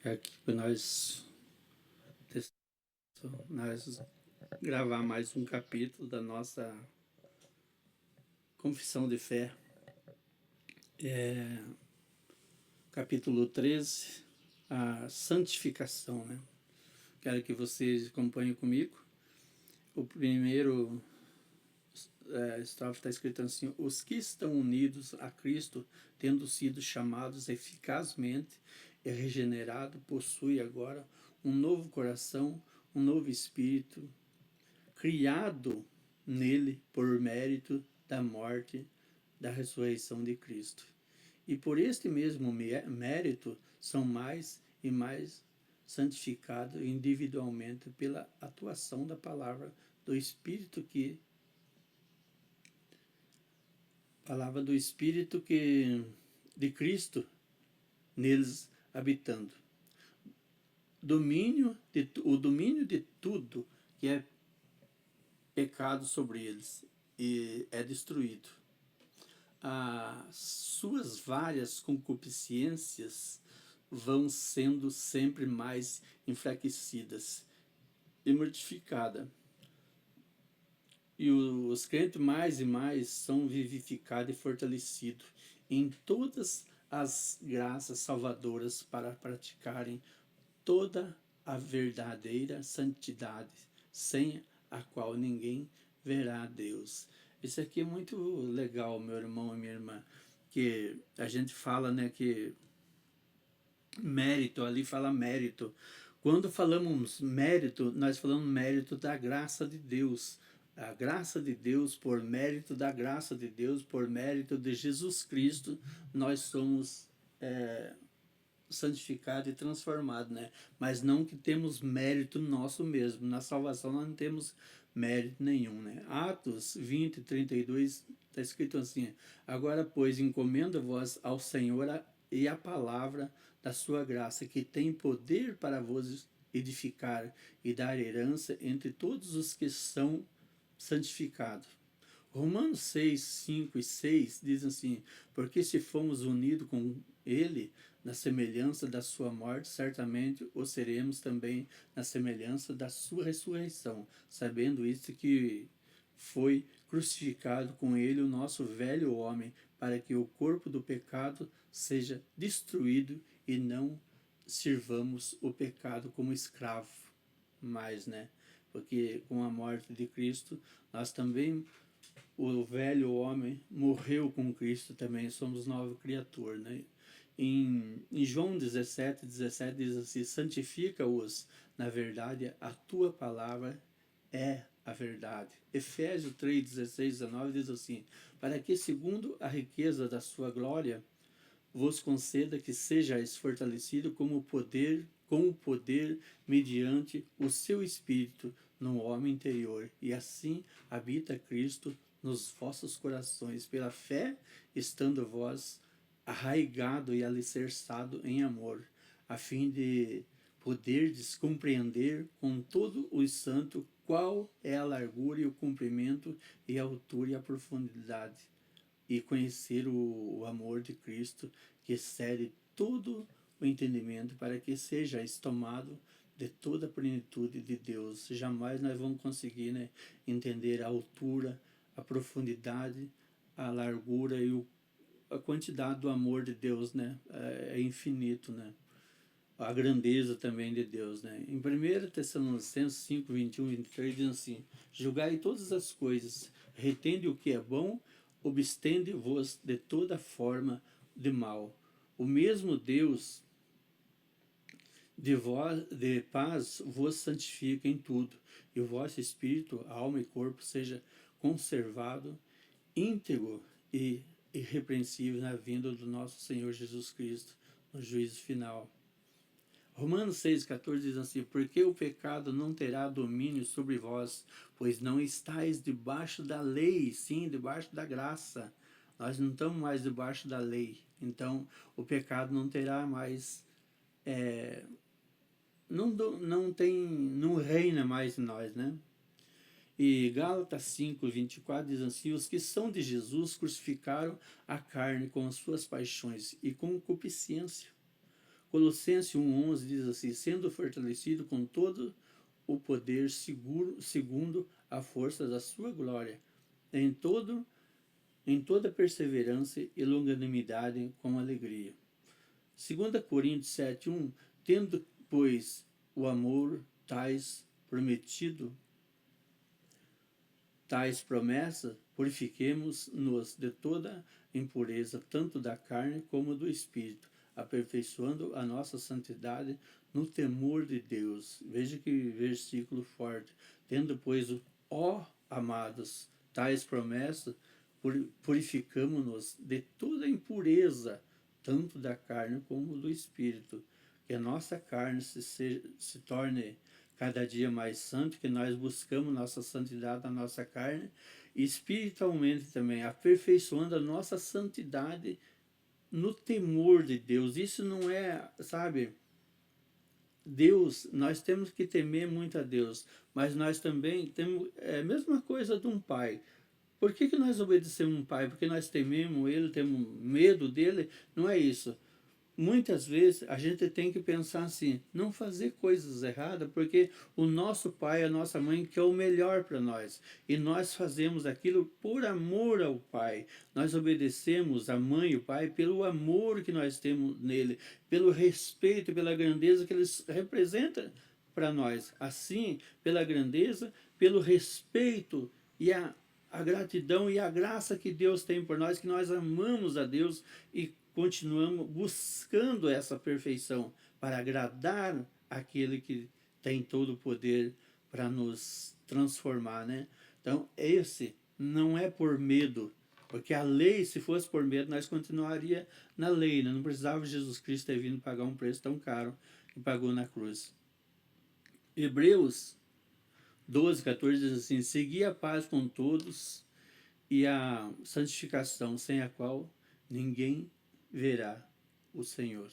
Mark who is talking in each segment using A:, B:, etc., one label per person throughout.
A: É aqui para nós gravar mais um capítulo da nossa confissão de fé. Capítulo 13, a santificação, né? Quero que vocês acompanhem comigo. O primeiro estrofe está escrito assim: os que estão unidos a Cristo, tendo sido chamados eficazmente e regenerados, possuem agora um novo coração, um novo espírito, criado nele por mérito da morte, da ressurreição de Cristo. E por este mesmo mérito são mais e mais santificados individualmente pela atuação da palavra do Espírito de Cristo neles habitando. O domínio de tudo que é pecado sobre eles e é destruído. As suas várias concupiscências vão sendo sempre mais enfraquecidas e mortificadas. E os crentes mais e mais são vivificados e fortalecidos em todas as graças salvadoras para praticarem toda a verdadeira santidade, sem a qual ninguém verá a Deus. Isso aqui é muito legal, meu irmão e minha irmã, que a gente fala, né, que mérito, ali fala mérito. Quando falamos mérito, nós falamos mérito da graça de Deus. A graça de Deus, por mérito da graça de Deus, por mérito de Jesus Cristo, nós somos santificado e transformado, né? Mas não que temos mérito nosso mesmo. Na salvação nós não temos mérito nenhum, né? Atos 20, 32, está escrito assim: agora, pois, encomenda-vos ao Senhor e a palavra da sua graça, que tem poder para vos edificar e dar herança entre todos os que são santificados. Romanos 6, 5 e 6 diz assim: porque se fomos unidos com ele na semelhança da sua morte, certamente o seremos também na semelhança da sua ressurreição, sabendo isto que foi crucificado com ele o nosso velho homem, para que o corpo do pecado seja destruído e não sirvamos o pecado como escravo mais, né? Porque com a morte de Cristo, nós também, o velho homem morreu com Cristo também, somos nova criatura, né? Em João 17, 17 diz assim: santifica-os na verdade, a tua palavra é a verdade. Efésios 3, 16, 19 diz assim: para que segundo a riqueza da sua glória vos conceda que sejais fortalecido com o poder mediante o seu Espírito no homem interior, e assim habita Cristo nos vossos corações, pela fé, estando vós arraigado e alicerçado em amor, a fim de poderdes compreender com todo o santo qual é a largura e o comprimento e a altura e a profundidade, e conhecer o amor de Cristo, que excede todo o entendimento, para que sejais tomado de toda a plenitude de Deus. Jamais nós vamos conseguir, né, entender a altura, a profundidade, a largura e a quantidade do amor de Deus, né? É infinito, né? A grandeza também de Deus, né? Em 1 Tessalonicenses 5, 21 e 23 diz assim: julgai todas as coisas, retende o que é bom, obstende-vos de toda forma de mal. O mesmo Deus de paz vos santifica em tudo, e o vosso espírito, alma e corpo seja conservado íntegro e irrepreensível na vinda do nosso Senhor Jesus Cristo, no juízo final. Romanos 6,14 diz assim: porque o pecado não terá domínio sobre vós, pois não estáis debaixo da lei, sim, debaixo da graça. Nós não estamos mais debaixo da lei. Então, o pecado não terá mais... não reina mais em nós, né? E Gálatas 5, 24 diz assim: os que são de Jesus crucificaram a carne com as suas paixões e concupiscência. Colossenses 1,11 diz assim: sendo fortalecido com todo o poder seguro, segundo a força da sua glória, em toda perseverança e longanimidade com alegria. 2 Coríntios 7,1 tendo, pois, o amor tais promessas, purifiquemos-nos de toda impureza, tanto da carne como do espírito, aperfeiçoando a nossa santidade no temor de Deus. Veja que versículo forte. Tendo, pois, ó amados, tais promessas, purificamos-nos de toda impureza, tanto da carne como do espírito. Que a nossa carne se torne cada dia mais santo, que nós buscamos nossa santidade na nossa carne, e espiritualmente também, aperfeiçoando a nossa santidade no temor de Deus. Isso não é, sabe, Deus, nós temos que temer muito a Deus, mas nós também temos, é a mesma coisa de um pai. Por que nós obedecemos um pai? Porque nós tememos ele, temos medo dele? Não é isso. Muitas vezes a gente tem que pensar assim, não fazer coisas erradas, porque o nosso pai, a nossa mãe quer o melhor para nós. E nós fazemos aquilo por amor ao pai. Nós obedecemos a mãe e o pai pelo amor que nós temos nele, pelo respeito, pela grandeza que eles representam para nós. Assim, pela grandeza, pelo respeito e a gratidão e a graça que Deus tem por nós, que nós amamos a Deus e continuamos buscando essa perfeição para agradar aquele que tem todo o poder para nos transformar, né? Então, esse não é por medo, porque a lei, se fosse por medo, nós continuaria na lei, né? Não precisava Jesus Cristo ter vindo pagar um preço tão caro que pagou na cruz. Hebreus 12,14 diz assim: segui a paz com todos e a santificação, sem a qual ninguém verá o Senhor.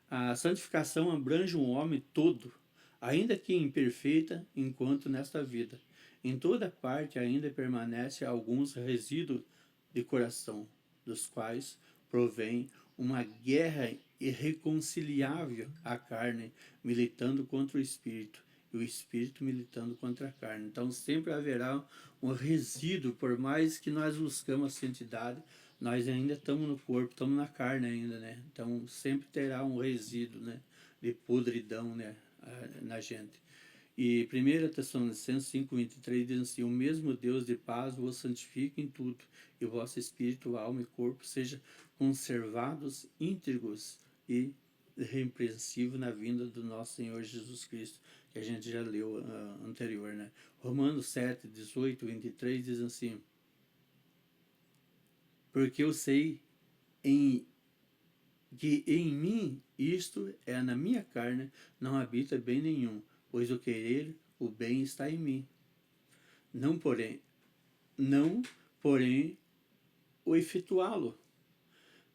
A: A santificação abrange um homem todo, ainda que imperfeita, enquanto nesta vida. Em toda parte ainda permanece alguns resíduos de coração, dos quais provém uma guerra irreconciliável à carne, militando contra o espírito, e o espírito militando contra a carne. Então sempre haverá um resíduo, por mais que nós buscamos a santidade, nós ainda estamos no corpo, estamos na carne ainda, né? Então sempre terá um resíduo, né, de podridão, né, na gente. E 1 Tessalonicenses 5,23 diz assim: o mesmo Deus de paz vos santifique em tudo, e o vosso espírito, alma e corpo sejam conservados íntegros e irrepreensíveis na vinda do nosso Senhor Jesus Cristo, que a gente já leu anterior, né? Romanos 7, 18, 23 diz assim: porque eu sei que em mim, isto é, na minha carne, não habita bem nenhum, pois o querer, o bem está em mim. Não, porém, o efetuá-lo.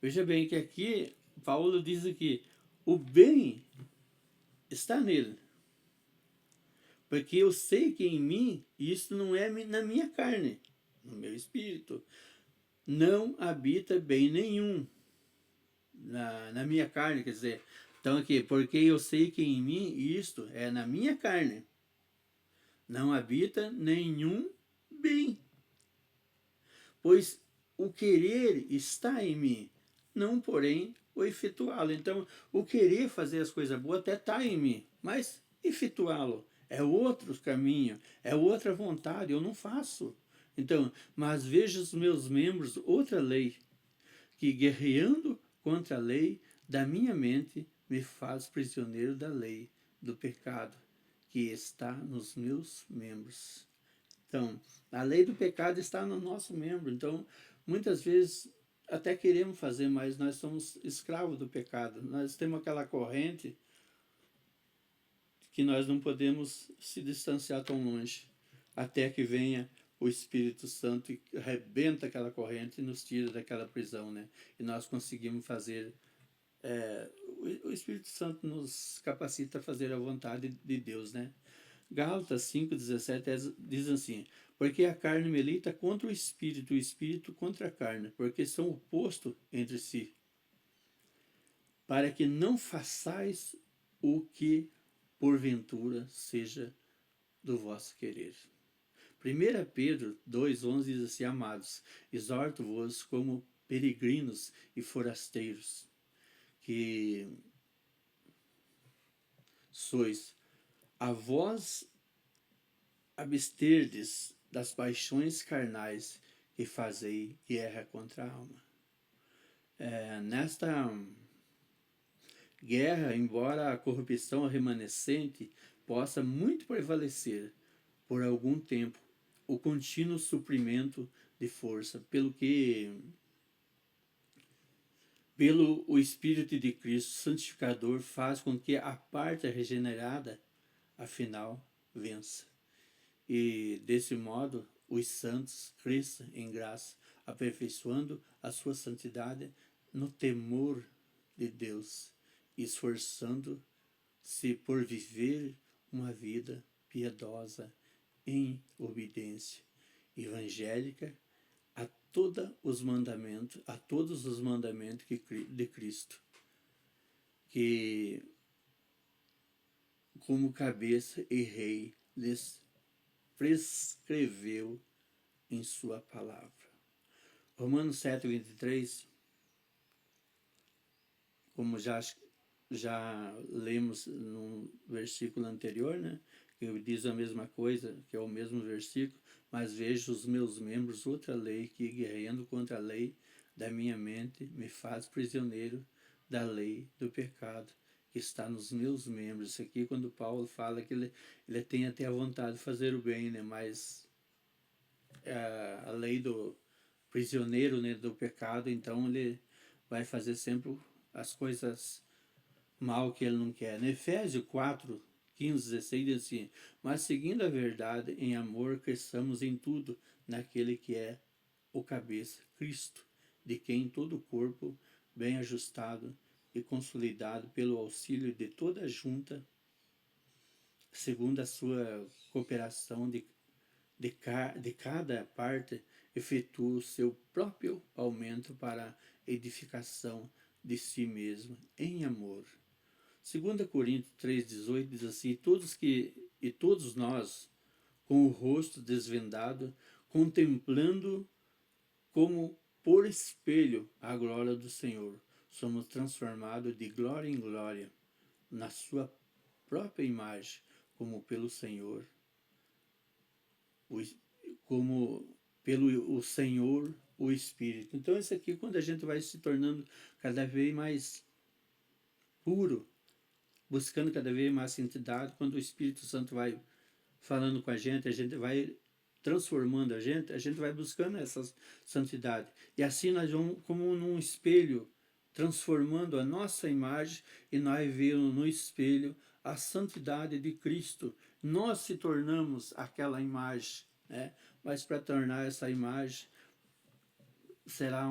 A: Veja bem que aqui, Paulo diz aqui, o bem está nele. Porque eu sei que em mim, isso não é na minha carne, no meu espírito, não habita bem nenhum. Na minha carne, quer dizer, então aqui, porque eu sei que em mim isto é na minha carne, não habita nenhum bem, pois o querer está em mim, não porém o efetuá-lo. Então o querer fazer as coisas boas até está em mim, mas efetuá-lo é outro caminho, é outra vontade, eu não faço. Então, mas veja os meus membros, outra lei, que guerreando contra a lei da minha mente me faz prisioneiro da lei, do pecado que está nos meus membros. Então, a lei do pecado está no nosso membro. Então, muitas vezes até queremos fazer, mas nós somos escravos do pecado. Nós temos aquela corrente que nós não podemos se distanciar tão longe, até que venha o Espírito Santo e arrebenta aquela corrente e nos tira daquela prisão, né? E nós conseguimos fazer... o Espírito Santo nos capacita a fazer a vontade de Deus, né? Gálatas 5,17 diz assim: porque a carne milita contra o espírito contra a carne, porque são opostos entre si, para que não façais o que porventura seja do vosso querer. 1 Pedro 2,11 diz assim: Amados, exorto-vos como peregrinos e forasteiros, que sois, a vós absterdes das paixões carnais que fazei guerra contra a alma. Nesta guerra, embora a corrupção remanescente possa muito prevalecer por algum tempo, o contínuo suprimento de força, pelo o Espírito de Cristo santificador faz com que a parte regenerada, afinal, vença. E, desse modo, os santos cresçam em graça, aperfeiçoando a sua santidade no temor de Deus, esforçando-se por viver uma vida piedosa em obediência evangélica a todos os mandamentos de Cristo, que como cabeça e rei lhes prescreveu em sua palavra. Romanos 7:23, como já lemos no versículo anterior, né, que diz a mesma coisa, que é o mesmo versículo, mas vejo os meus membros outra lei que, guerreando contra a lei da minha mente, me faz prisioneiro da lei do pecado que está nos meus membros. Isso aqui, quando Paulo fala que ele tem até a vontade de fazer o bem, né, mas a lei do prisioneiro, né, do pecado, então ele vai fazer sempre as coisas mal que ele não quer. Em Efésios 4:15-16 diz assim: mas seguindo a verdade em amor, cresçamos em tudo naquele que é o cabeça, Cristo, de quem todo o corpo, bem ajustado e consolidado pelo auxílio de toda a junta, segundo a sua cooperação de cada parte, efetua o seu próprio aumento para a edificação de si mesmo, em amor. 2 Coríntios 3,18 diz assim: todos nós, com o rosto desvendado, contemplando como por espelho a glória do Senhor, somos transformados de glória em glória, na sua própria imagem, como pelo Senhor, como pelo o Senhor, o Espírito. Então, isso aqui, quando a gente vai se tornando cada vez mais puro, buscando cada vez mais santidade, quando o Espírito Santo vai falando com a gente vai transformando a gente vai buscando essa santidade. E assim nós vamos, como num espelho, transformando a nossa imagem, e nós vemos no espelho a santidade de Cristo. Nós se tornamos aquela imagem, né? Mas para tornar essa imagem será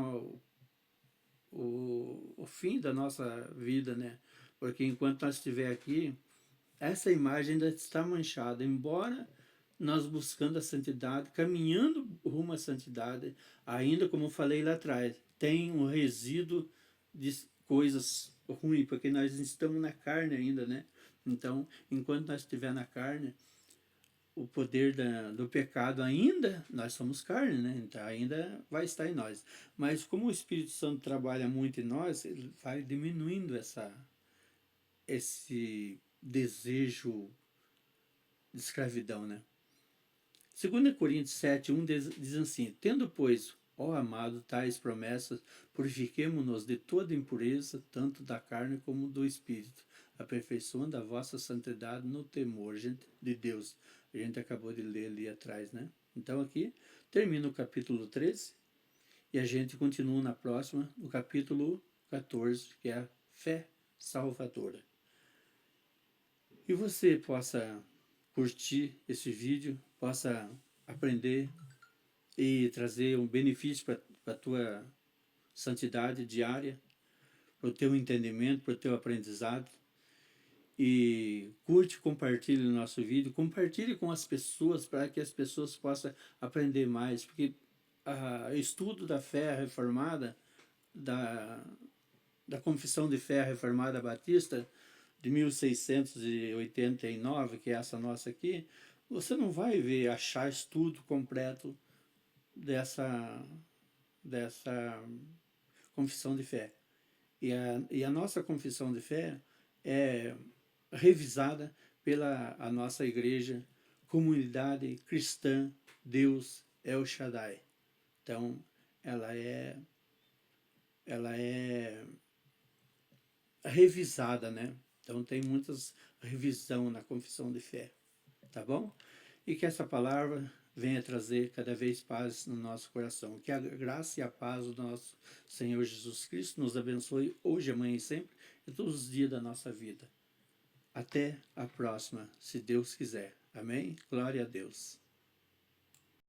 A: o fim da nossa vida, né? Porque enquanto nós estiver aqui, essa imagem ainda está manchada, embora nós buscando a santidade, caminhando rumo à santidade, ainda como eu falei lá atrás, tem um resíduo de coisas ruins, porque nós estamos na carne ainda, né? Então, enquanto nós estiver na carne, o poder do pecado ainda, nós somos carne, né? Então ainda vai estar em nós. Mas como o Espírito Santo trabalha muito em nós, ele vai diminuindo esse desejo de escravidão, né? 2 Coríntios 7:1 diz assim: tendo, pois, ó amado, tais promessas, purifiquemo-nos de toda impureza, tanto da carne como do espírito, aperfeiçoando a vossa santidade no temor de Deus. A gente acabou de ler ali atrás, né? Então aqui termina o capítulo 13 e a gente continua na próxima, no capítulo 14, que é a fé salvadora. E você possa curtir esse vídeo, possa aprender e trazer um benefício para a tua santidade diária, para o teu entendimento, para o teu aprendizado. E curte, compartilhe o nosso vídeo, compartilhe com as pessoas para que as pessoas possam aprender mais, porque o estudo da fé reformada da Confissão de Fé Reformada Batista, de 1689, que é essa nossa aqui, você não vai ver, achar estudo completo dessa confissão de fé. E a nossa confissão de fé é revisada pela a nossa igreja, Comunidade Cristã Deus El Shaddai. Então, ela é revisada, né? Então tem muitas revisão na confissão de fé, tá bom? E que essa palavra venha trazer cada vez paz no nosso coração. Que a graça e a paz do nosso Senhor Jesus Cristo nos abençoe hoje, amanhã e sempre, e todos os dias da nossa vida. Até a próxima, se Deus quiser. Amém? Glória a Deus.